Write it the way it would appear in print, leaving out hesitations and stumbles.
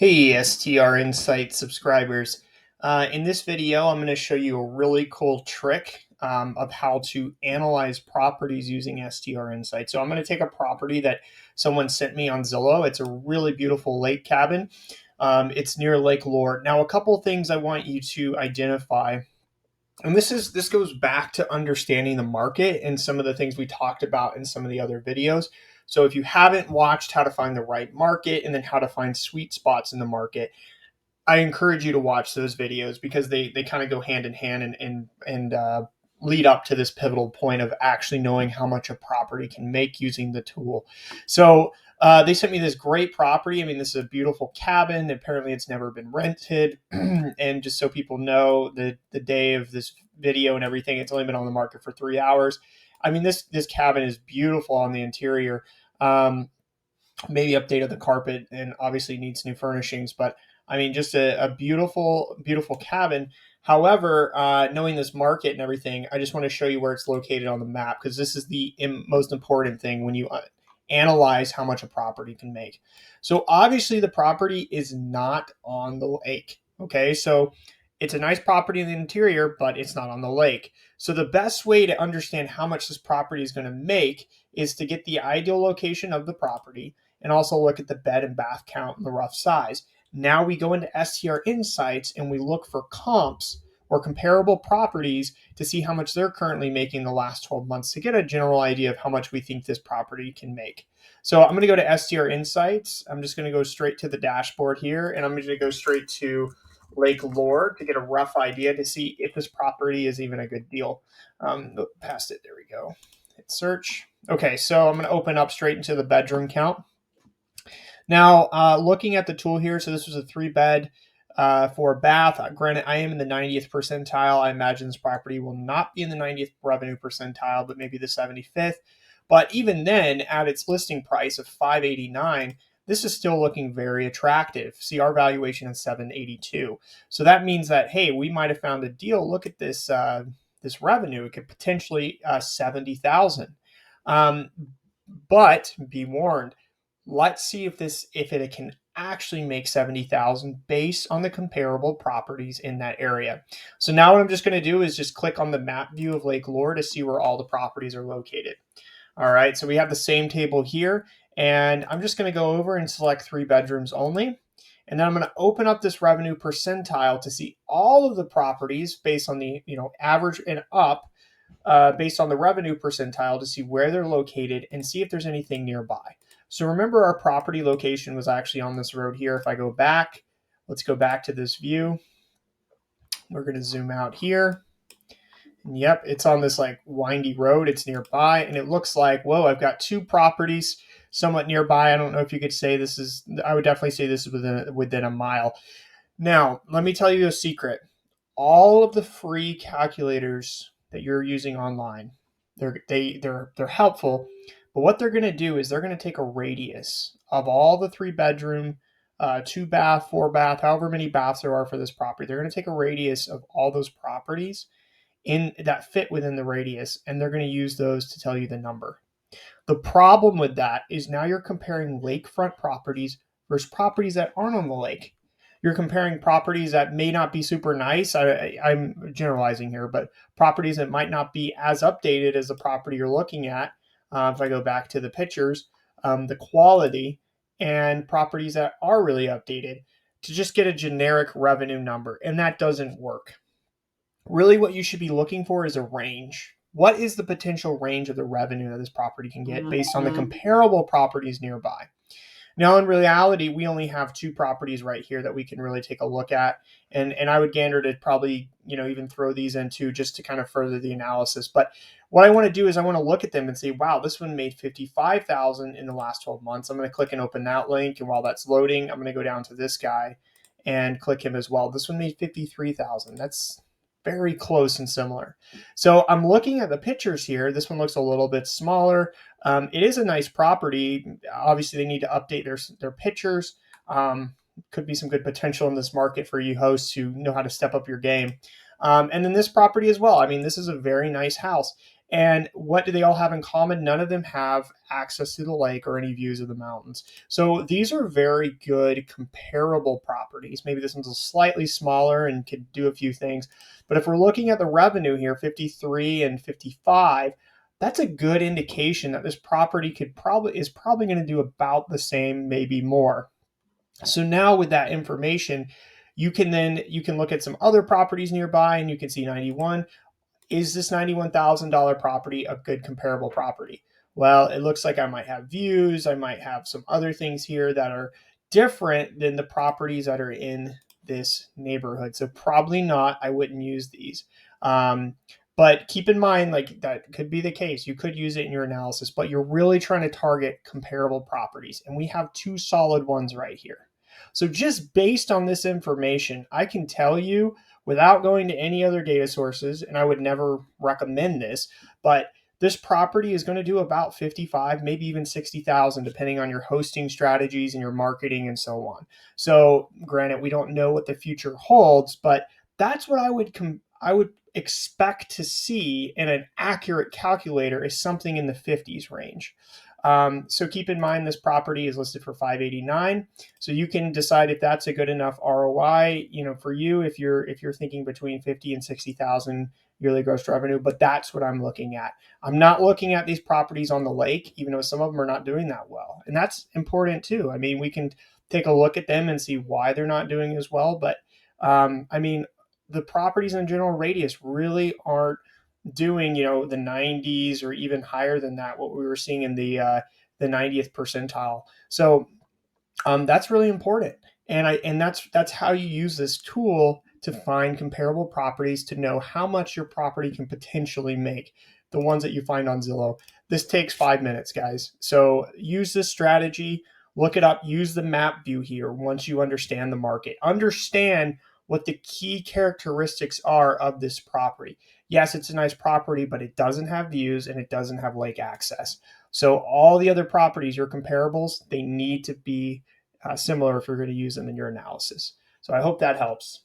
Hey, STR Insight subscribers. In this video, I'm going to show you a really cool trick of how to analyze properties using STR Insight. So I'm going to take a property that someone sent me on Zillow. It's a really beautiful lake cabin. It's near Lake Lord. Now, a couple things I want you to identify, and this goes back to understanding the market and some of the things we talked about in some of the other videos. So if you haven't watched how to find the right market and then how to find sweet spots in the market, I encourage you to watch those videos because they kind of go hand in hand and lead up to this pivotal point of actually knowing how much a property can make using the tool. So they sent me this great property. I mean, this is a beautiful cabin. Apparently, it's never been rented. And just so people know, the day of this video and everything, it's only been on the market for 3 hours. I mean, this cabin is beautiful on the interior. Maybe updated the carpet and obviously needs new furnishings, but I mean, just a beautiful, beautiful cabin. However, knowing this market and everything, I just want to show you where it's located on the map because this is the most important thing when you analyze how much a property can make. So obviously the property is not on the lake. Okay, so it's a nice property in the interior, but it's not on the lake. So the best way to understand how much this property is going to make is to get the ideal location of the property and also look at the bed and bath count and the rough size. Now we go into STR Insights and we look for comps or comparable properties to see how much they're currently making the last 12 months to get a general idea of how much we think this property can make. So I'm going to go to STR Insights. I'm just going to go straight to the dashboard here, and I'm going to go straight to Lake Lord to get a rough idea to see if this property is even a good deal. Past it, there we go. Hit search. Okay, so I'm going to open up straight into the bedroom count. Now, looking at the tool here, so this was a 3-bed, 4-bath. Granted, I am in the 90th percentile. I imagine this property will not be in the 90th revenue percentile, but maybe the 75th. But even then, at its listing price of $589, this is still looking very attractive. See, our valuation is $782. So that means that, hey, we might have found a deal. Look at this this revenue. It could potentially $70,000. But be warned, let's see if it can actually make 70,000 based on the comparable properties in that area. So now what I'm just going to do is just click on the map view of Lake Lore to see where all the properties are located. All right, so we have the same table here, and I'm just going to go over and select 3 bedrooms only. And then I'm going to open up this revenue percentile to see all of the properties based on the average and up, based on the revenue percentile to see where they're located and see if there's anything nearby. So remember, our property location was actually on this road here. If I go back, let's go back to this view. We're going to zoom out here. And yep, it's on this like windy road. It's nearby, and it looks like, whoa, I've got 2 properties somewhat nearby. I don't know if you could say this is, I would definitely say this is within a mile. Now, let me tell you a secret. All of the free calculators that you're using online, they're helpful, but what they're going to do is they're going to take a radius of all the 3-bedroom, 2-bath, 4-bath, however many baths there are for this property. They're going to take a radius of all those properties in that fit within the radius, and they're going to use those to tell you the number. The problem with that is now you're comparing lakefront properties versus properties that aren't on the lake. You're comparing properties that may not be super nice. I'm generalizing here, but properties that might not be as updated as the property you're looking at. If I go back to the pictures, the quality, and properties that are really updated to just get a generic revenue number. And that doesn't work. Really, what you should be looking for is a range. What is the potential range of the revenue that this property can get based on the comparable properties nearby? Now, in reality, we only have 2 properties right here that we can really take a look at. And I would gander to probably, even throw these into just to kind of further the analysis. But what I want to do is I want to look at them and say, wow, this one made 55,000 in the last 12 months. I'm going to click and open that link. And while that's loading, I'm going to go down to this guy and click him as well. This one made 53,000. That's very close and similar. So I'm looking at the pictures here. This one looks a little bit smaller. It is a nice property. Obviously, they need to update their pictures. Could be some good potential in this market for you hosts who know how to step up your game. And then this property as well. I mean, this is a very nice house. And what do they all have in common? None of them have access to the lake or any views of the mountains. So these are very good comparable properties. Maybe this one's slightly smaller and could do a few things. But if we're looking at the revenue here, 53 and 55, that's a good indication that this property is probably going to do about the same, maybe more. So now with that information, you can look at some other properties nearby and you can see 91. Is this $91,000 property a good comparable property? Well, it looks like I might have views. I might have some other things here that are different than the properties that are in this neighborhood. So probably not. I wouldn't use these. But keep in mind, like that could be the case. You could use it in your analysis, but you're really trying to target comparable properties. And we have two solid ones right here. So just based on this information, I can tell you without going to any other data sources, and I would never recommend this, but this property is going to do about 55, maybe even 60,000, depending on your hosting strategies and your marketing and so on. So granted, we don't know what the future holds, but that's what I would expect to see in an accurate calculator is something in the 50s range. So keep in mind this property is listed for 589. So you can decide if that's a good enough ROI, for you if you're thinking between 50 and 60,000 yearly gross revenue. But that's what I'm looking at. I'm not looking at these properties on the lake, even though some of them are not doing that well, and that's important too. I mean, we can take a look at them and see why they're not doing as well. But the properties in general radius really aren't doing the 90s or even higher than that, what we were seeing in the 90th percentile. So that's really important, and that's how you use this tool to find comparable properties, to know how much your property can potentially make, the ones that you find on Zillow. This takes 5 minutes, guys. So use this strategy, look it up, use the map view here. Once you understand the market, understand what the key characteristics are of this property. Yes, it's a nice property, but it doesn't have views and it doesn't have lake access. So all the other properties, your comparables, they need to be similar if you're going to use them in your analysis. So I hope that helps.